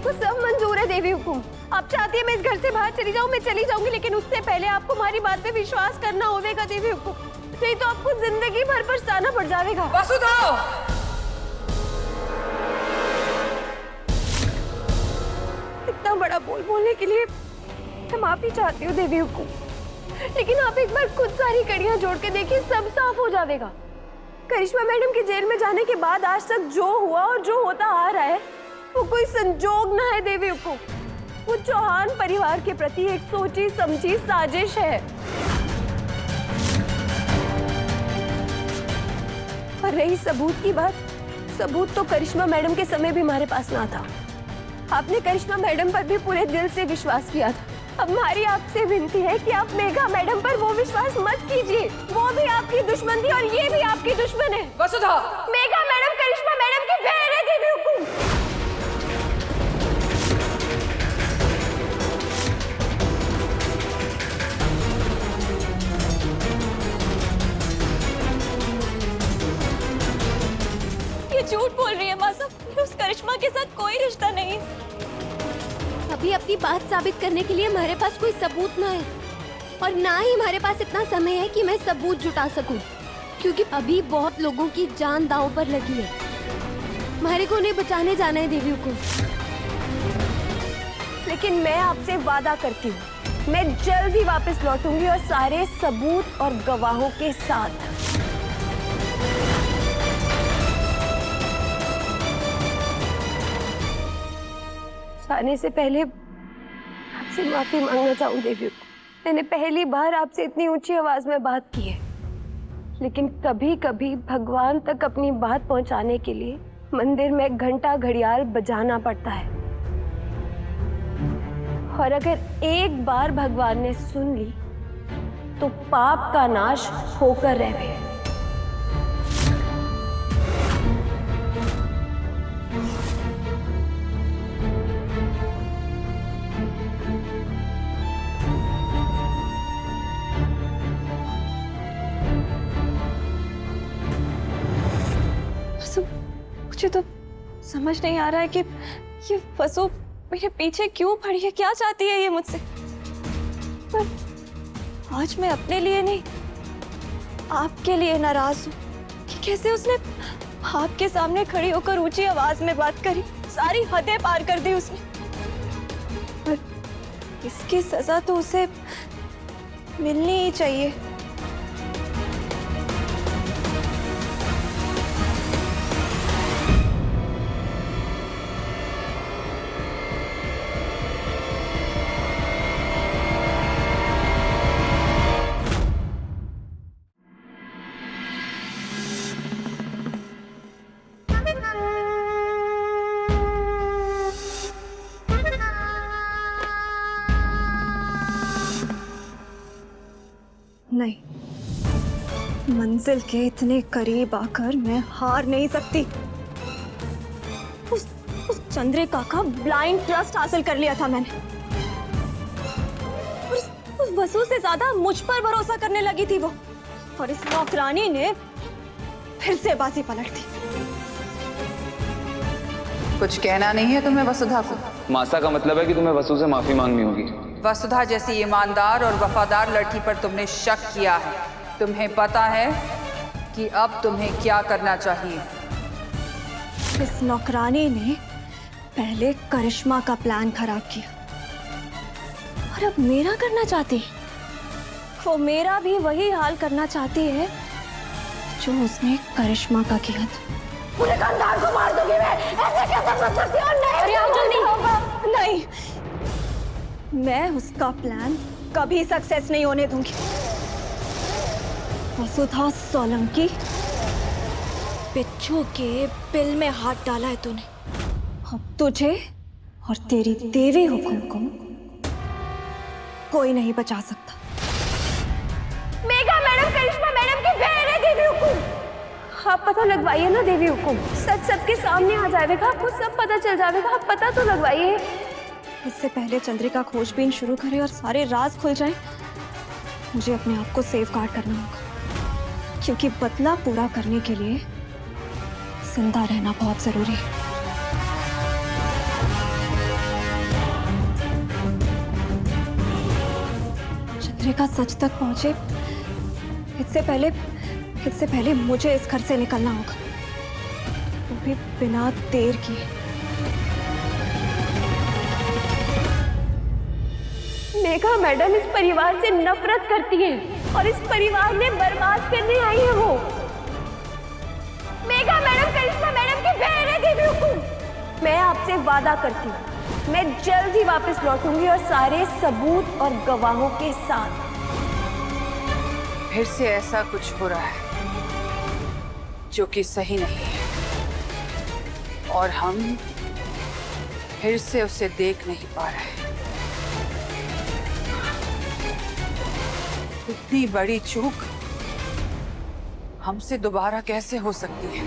मेरे को सब मंजूर है देवी हुकुम। आप चाहती है मैं इस घर से बाहर चली जाऊँ, मैं चली जाऊंगी, लेकिन उससे पहले आपको हमारी बात पे विश्वास करना होगा देवी हुकुम, नहीं तो आपको जिंदगी भर पछताना पड़ जाएगा। वसुधा, इतना बड़ा बोल बोलने के लिए मैं माफी चाहती हूँ देवी हुकुम, लेकिन आप एक बार खुद सारी कड़ियां जोड़ के देखिए, सब साफ हो जाएगा। करिश्मा मैडम के जेल में जाने के बाद आज तक जो हुआ और जो होता आ रहा है वो कोई संजोग ना है देवी हुकुम, वो चौहान परिवार के प्रति एक सोची समझी साजिश है। और रही सबूत की बात, सबूत तो करिश्मा मैडम के समय भी हमारे पास ना था। आपने करिश्मा मैडम पर भी पूरे दिल से विश्वास किया था। अब हमारी आपसे विनती है कि आप मेघा मैडम पर वो विश्वास मत कीजिए, वो भी आपकी दुश्मन थी और ये भी आपकी दुश्मन है। वसुधा, मेघा मैडम करिश्मा मैडम की बहन है देवी हुकुम। ये झूठ बोल रही है माँ साहब, उस करिश्मा के साथ कोई रिश्ता नहीं। अभी अपनी बात साबित करने के लिए हमारे पास कोई सबूत ना है और ना ही हमारे पास इतना समय है कि मैं सबूत जुटा सकूं, क्योंकि अभी बहुत लोगों की जान दांव पर लगी है। हमारे को उन्हें बचाने जाना है देवी को। लेकिन मैं आपसे वादा करती हूँ, मैं जल्द ही वापस लौटूंगी और सारे सबूत और गवाहों के साथ। आने से पहले आपसे माफी मांगना चाहूँ देवी। मैंने पहली बार आपसे इतनी ऊंची आवाज में बात की है, लेकिन कभी कभी भगवान तक अपनी बात पहुंचाने के लिए मंदिर में घंटा घड़ियाल बजाना पड़ता है, और अगर एक बार भगवान ने सुन ली तो पाप का नाश होकर रहे। मुझे तो समझ नहीं आ रहा है कि ये वसु मेरे पीछे क्यों पड़ी है, क्या चाहती है ये मुझसे। पर आज मैं अपने लिए नहीं, आपके लिए नाराज हूँ कि कैसे उसने आपके सामने खड़ी होकर ऊंची आवाज में बात करी, सारी हदें पार कर दी उसने। पर इसकी सजा तो उसे मिलनी ही चाहिए। नहीं, मंजिल के इतने करीब आकर मैं हार नहीं सकती। उस चंद्रिका का ब्लाइंड ट्रस्ट हासिल कर लिया था मैंने। उस वसु से ज्यादा मुझ पर भरोसा करने लगी थी वो, और इस नौकरानी ने फिर से बाजी पलट दी। कुछ कहना नहीं है तुम्हें वसुधा को? मासा का मतलब है कि तुम्हें वसु से माफी मांगनी होगी। वसुधा जैसी ईमानदार और वफादार लड़की पर तुमने शक किया है। तुम्हें पता है कि अब तुम्हें क्या करना चाहिए। इस नौकरानी ने पहले करिश्मा का प्लान खराब किया और अब मेरा करना चाहती है। वो मेरा भी वही हाल करना चाहती है जो उसने करिश्मा का किया था। पूरे खानदान को मार दूंगी मैं, ऐसे कैसे कर सकती हो? नहीं होगा। नहीं, मैं उसका प्लान कभी सक्सेस नहीं होने दूंगी। वसुधा सोलंकी, बिच्छू के बिल में हाथ डाला है तूने। अब तुझे और तेरी देवी हुकुम को कोई नहीं बचा सकता। मेघा मैडम करिश्मा मैडम की बहन है देवी हुकुम। आप पता लगवाइए ना देवी हुकुम, सच सबके सामने आ जाएगा, आपको सब पता चल जाएगा। आप पता तो लगवाइए। इससे पहले चंद्रिका खोजबीन शुरू करे और सारे राज खुल जाएं, मुझे अपने आप को सेफ गार्ड करना होगा, क्योंकि बदला पूरा करने के लिए जिंदा रहना बहुत जरूरी है। रेखा सच तक पहुंचे, इससे पहले मुझे इस घर से निकलना होगा, वो भी बिना देर किए। मेघा मैडम इस परिवार से नफरत करती है और इस परिवार में बर्बाद करने आई है वो। मेघा मैडम करिश्मा मैडम की बहन है देवी हुकुम। मैं आपसे वादा करती हूँ, मैं जल्द ही वापस लौटूंगी और सारे सबूत और गवाहों के साथ। फिर से ऐसा कुछ हो रहा है जो कि सही नहीं है और हम फिर से उसे देख नहीं पा रहे हैं। इतनी बड़ी चूक हमसे दोबारा कैसे हो सकती है?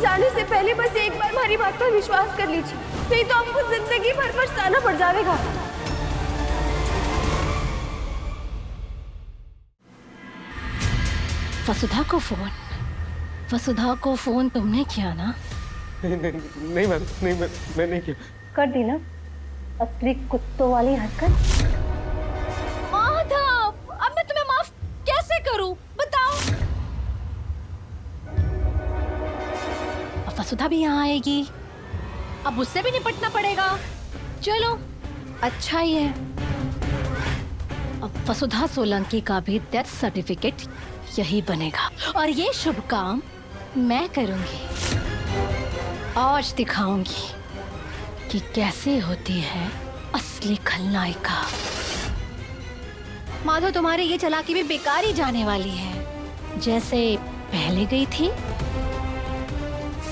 जाने से पहले बस एक बार हमारी बात पर विश्वास कर लीजिए, नहीं तो आपको जिंदगी भर पछताना पड़ जाएगा। वसुधा को फोन तुमने किया ना? नहीं मैं नहीं किया। कर दी ना असली कुत्तों वाली हरकत। माधव, अब मैं तुम्हें माफ कैसे करूं बताओ? अब वसुधा भी यहाँ आएगी, अब उससे भी निपटना पड़ेगा। चलो अच्छा ही है, अब वसुधा सोलंकी का भी डेथ सर्टिफिकेट यही बनेगा और ये शुभ काम मैं करूंगी। आज दिखाऊंगी कि कैसे होती है असली खलनायिका। माधव, तुम्हारी ये चालाकी भी बेकार ही जाने वाली है, जैसे पहले गई थी।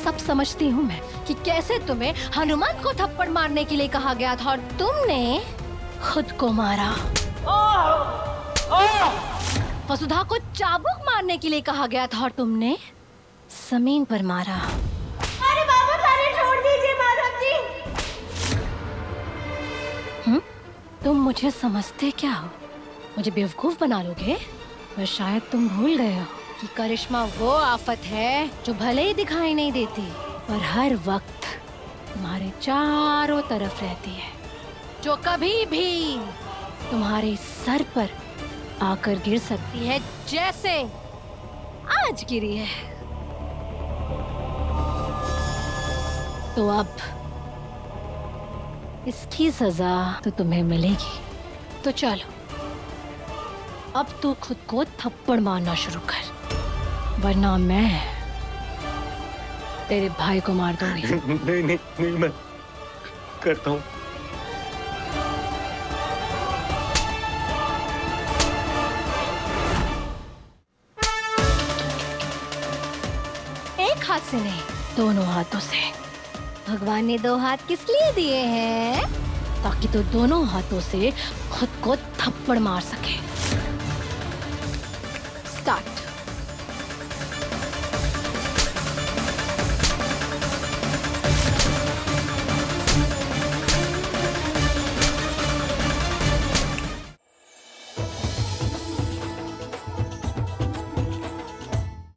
सब समझती हूँ मैं कि कैसे तुम्हें हनुमान को थप्पड़ मारने के लिए कहा गया था और तुमने खुद को मारा। वसुधा को चाबुक मारने के लिए कहा गया था और तुमने जमीन पर मारा। अरे बाबा, सारे छोड़ दीजिए माधव जी। तुम मुझे समझते क्या हो? मुझे बेवकूफ बना लोगे? पर शायद तुम भूल गए हो कि करिश्मा वो आफत है जो भले ही दिखाई नहीं देती पर हर वक्त तुम्हारे चारों तरफ रहती है, जो कभी भी तुम्हारे सर पर आकर गिर सकती है, जैसे आज गिरी है। तो अब इसकी सजा तो तुम्हें मिलेगी। तो चलो, अब तू खुद को थप्पड़ मारना शुरू कर, वरना मैं तेरे भाई को मार दूंगी। नहीं मैं करता हूँ। एक हाथ से नहीं, दोनों हाथों से। भगवान ने दो हाथ किस लिए दिए हैं? ताकि तू दोनों हाथों से खुद को थप्पड़ मार सके।